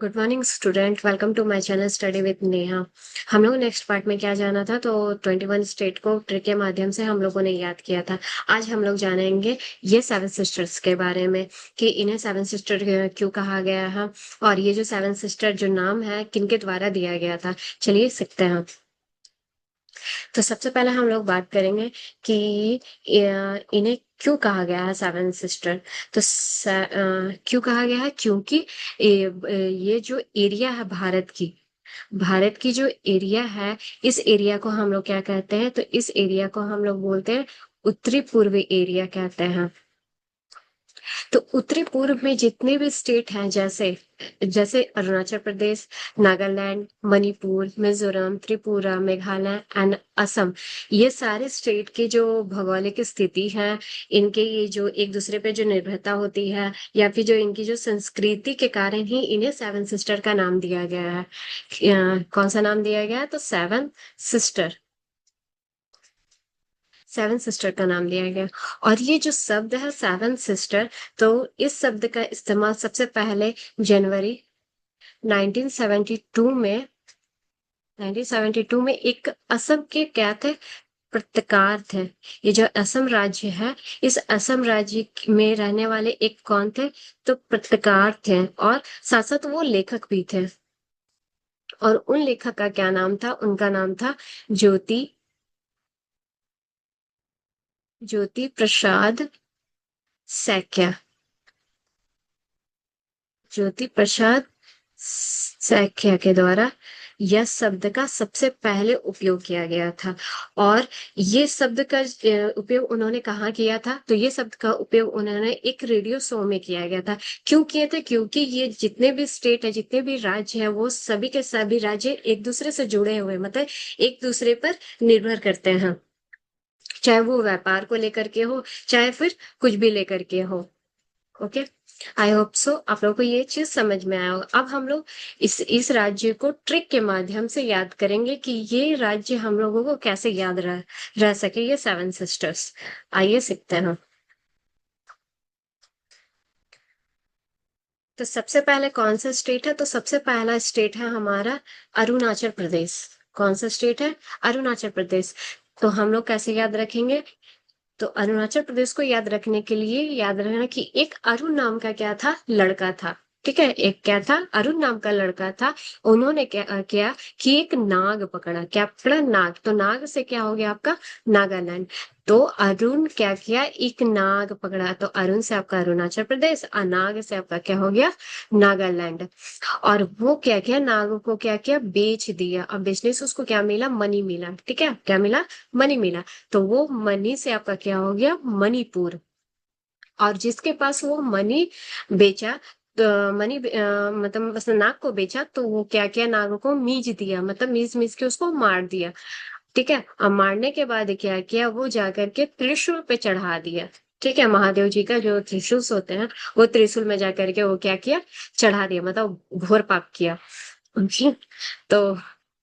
Good morning student, welcome to my channel study with Neha. हम लोग next part में क्या जाना था, तो 21 स्टेट को ट्रिक के माध्यम से हम लोगों ने याद किया था। आज हम लोग जानेंगे ये सेवन सिस्टर्स के बारे में कि इन्हें सेवन सिस्टर क्यों कहा गया है, और ये जो सेवन सिस्टर जो नाम है किनके द्वारा दिया गया था। चलिए सीखते हैं। तो सबसे पहले हम लोग बात करेंगे कि इन्हें क्यों कहा गया है सेवन सिस्टर। तो क्यों कहा गया है, क्योंकि ये जो एरिया है भारत की जो एरिया है, इस एरिया को हम लोग क्या कहते हैं, तो इस एरिया को हम लोग बोलते हैं उत्तरी पूर्वी एरिया कहते हैं। तो उत्तरी पूर्व में जितने भी स्टेट हैं, जैसे जैसे अरुणाचल प्रदेश, नागालैंड, मणिपुर, मिजोरम, त्रिपुरा, मेघालय एंड असम, ये सारे स्टेट की जो भौगोलिक स्थिति है, इनके ये जो एक दूसरे पे जो निर्भरता होती है, या फिर जो इनकी जो संस्कृति के कारण ही इन्हें सेवन सिस्टर का नाम दिया गया है। कौन सा नाम दिया गया है, तो सेवन सिस्टर, सेवन सिस्टर का नाम दिया गया। और ये जो शब्द है सेवन सिस्टर, तो इस शब्द का इस्तेमाल सबसे पहले जनवरी 1972 में 1972 में एक असम के क्या थे, पत्रकार थे। ये जो असम राज्य है, इस असम राज्य में रहने वाले एक कौन थे, तो पत्रकार थे, और साथ साथ वो लेखक भी थे। और उन लेखक का क्या नाम था, उनका नाम था ज्योति ज्योति प्रसाद सैकिया। ज्योति प्रसाद सैकिया के द्वारा यह शब्द का सबसे पहले उपयोग किया गया था। और ये शब्द का उपयोग उन्होंने कहाँ किया था, तो ये शब्द का उपयोग उन्होंने एक रेडियो शो में किया गया था। क्यों किए थे, क्योंकि ये जितने भी स्टेट है, जितने भी राज्य है, वो सभी के सभी राज्य एक दूसरे से जुड़े हुए, मतलब एक दूसरे पर निर्भर करते हैं। चाहे वो व्यापार को लेकर के हो, चाहे फिर कुछ भी लेकर के हो। ओके, आई होप सो आप लोगों को ये चीज समझ में आया होगा। अब हम लोग इस राज्य को ट्रिक के माध्यम से याद करेंगे कि ये राज्य हम लोगों को कैसे याद रह सके, ये सेवन सिस्टर्स। आइए सीखते हैं। तो सबसे पहले कौन सा स्टेट है, तो सबसे पहला स्टेट है हमारा अरुणाचल प्रदेश। कौन सा स्टेट है, अरुणाचल प्रदेश। तो हम लोग कैसे याद रखेंगे, तो अरुणाचल प्रदेश को याद रखने के लिए याद रखना कि एक अरुण नाम का क्या था, लड़का था। ठीक है, एक क्या था, अरुण नाम का लड़का था। उन्होंने क्या कि एक नाग पकड़ा, क्या पकड़ा, नाग। तो नाग से क्या हो गया आपका, नागालैंड। तो अरुण क्या किया, एक नाग पकड़ा, तो अरुण से आपका अरुणाचल प्रदेश, और नाग से आपका क्या हो गया, नागालैंड। और वो क्या किया, नाग को क्या किया, बेच दिया। और बेचने से उसको क्या मिला, मनी मिला। ठीक है, क्या मिला, मनी मिला। तो वो मनी से आपका क्या हो गया, मणिपुर। और जिसके पास वो मनी बेचा, तो मतलब बस नाग को बेचा, तो वो क्या किया, नाग को मीज दिया, मतलब मीज मीज के उसको मार दिया। ठीक है, अब मारने के बाद क्या किया, वो जाकर के त्रिशूल पे चढ़ा दिया। ठीक है, महादेव जी का जो त्रिशूल होते हैं, वो त्रिशूल में जाकर के वो क्या किया, चढ़ा दिया, मतलब घोर पाप किया। जी। तो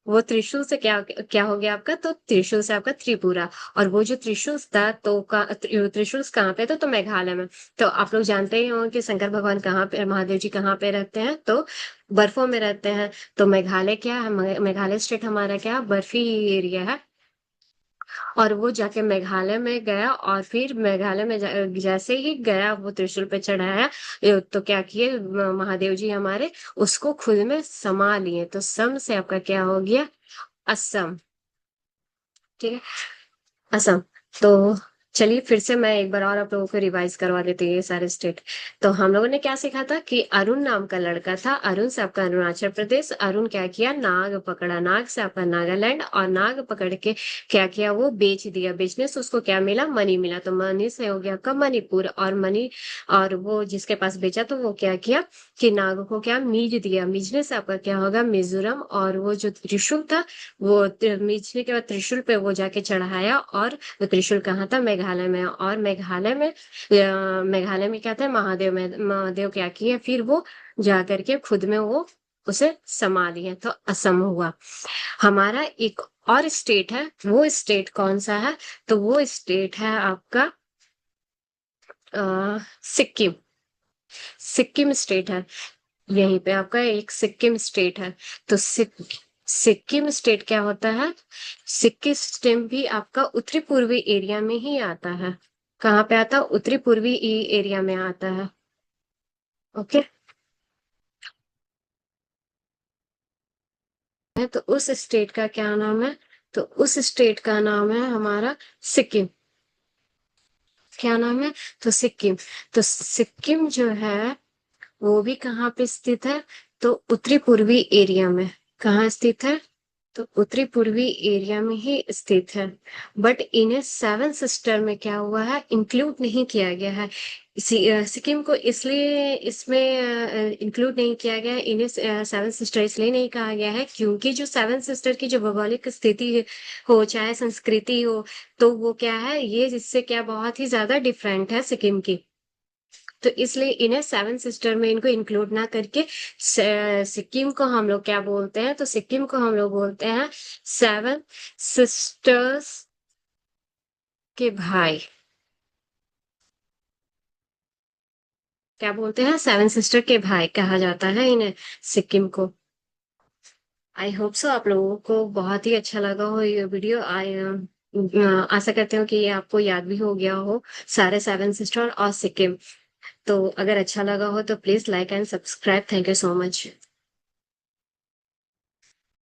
वो त्रिशूल से क्या क्या हो गया आपका, तो त्रिशूल से आपका त्रिपुरा। और वो जो त्रिशूल था, तो त्रिशूल कहाँ पे था, तो मेघालय में। तो आप लोग जानते ही होंगे कि शंकर भगवान कहाँ पे, महादेव जी कहाँ पे रहते हैं, तो बर्फों में रहते हैं। तो मेघालय क्या है, मेघालय स्टेट हमारा क्या बर्फी एरिया है। और वो जाके मेघालय में गया, और फिर मेघालय में जैसे ही गया, वो त्रिशूल पे चढ़ाया। तो क्या किए, महादेव जी हमारे उसको खुद में समा लिए। तो सम से आपका क्या हो गया, असम। ठीक है, असम। तो चलिए फिर से मैं एक बार और आप लोगों को रिवाइज करवा देती हूँ ये सारे स्टेट। तो हम लोगों ने क्या सीखा था कि अरुण नाम का लड़का था, अरुण से आपका अरुणाचल प्रदेश। अरुण क्या किया, नाग पकड़ा, नाग से आपका नागालैंड। और नाग पकड़ के क्या किया, वो बेच दिया, बेचने से उसको क्या मिला, मनी मिला। तो मनी से हो गया आपका मणिपुर। और मनी, और वो जिसके पास बेचा, तो वो क्या किया कि नाग को क्या मीज दिया, मीजने से आपका क्या होगा, मिजोरम। और वो जो त्रिशूल था, वो मीचने के बाद त्रिशूल पे वो जाके चढ़ाया। और वो त्रिशूल कहाँ था, मेघालय में। और मेघालय में क्या था, महादेव में, महादेव क्या किए, फिर वो जा करके खुद में वो उसे समा लिए, तो असम हुआ। हमारा एक और स्टेट है, वो स्टेट कौन सा है, तो वो स्टेट है आपका सिक्किम। सिक्किम स्टेट है। यहीं पे आपका एक सिक्किम स्टेट है। तो सिक्किम स्टेट क्या होता है? सिक्किम स्टेट भी आपका उत्तरी पूर्वी एरिया में ही आता है। कहाँ पे आता है? उत्तरी पूर्वी एरिया में आता है। ओके। है तो उस स्टेट का क्या नाम है? तो उस स्टेट का नाम है हमारा सिक्किम। क्या नाम है? तो सिक्किम। तो सिक्किम जो है वो भी कहाँ पे स्थित है? तो उत्तरी पूर्वी एरिया में। कहाँ स्थित है? तो उत्तरी पूर्वी एरिया में ही स्थित है। बट इन्हें सेवन सिस्टर में क्या हुआ है? इंक्लूड नहीं किया गया है। सिक्किम को इसलिए इसमें इंक्लूड नहीं किया गया है, इन्हें सेवन सिस्टर इसलिए नहीं कहा गया है क्योंकि जो सेवन सिस्टर की जो भौगोलिक स्थिति हो चाहे संस्कृति हो, तो वो क्या है, ये इससे क्या बहुत ही ज्यादा डिफरेंट है सिक्किम की। तो इसलिए इन्हें सेवन सिस्टर में इनको इंक्लूड ना करके सिक्किम को हम लोग क्या बोलते हैं? तो सिक्किम को हम लोग बोलते हैं सेवन सिस्टर्स के भाई। क्या बोलते हैं? सेवन सिस्टर के भाई कहा जाता है इन्हें, सिक्किम को। आई होप सो आप लोगों को बहुत ही अच्छा लगा हो ये वीडियो। आशा करते हो कि ये आपको याद भी हो गया हो, सारे सेवन सिस्टर और सिक्किम। तो अगर अच्छा लगा हो तो please like and subscribe. Thank you so much.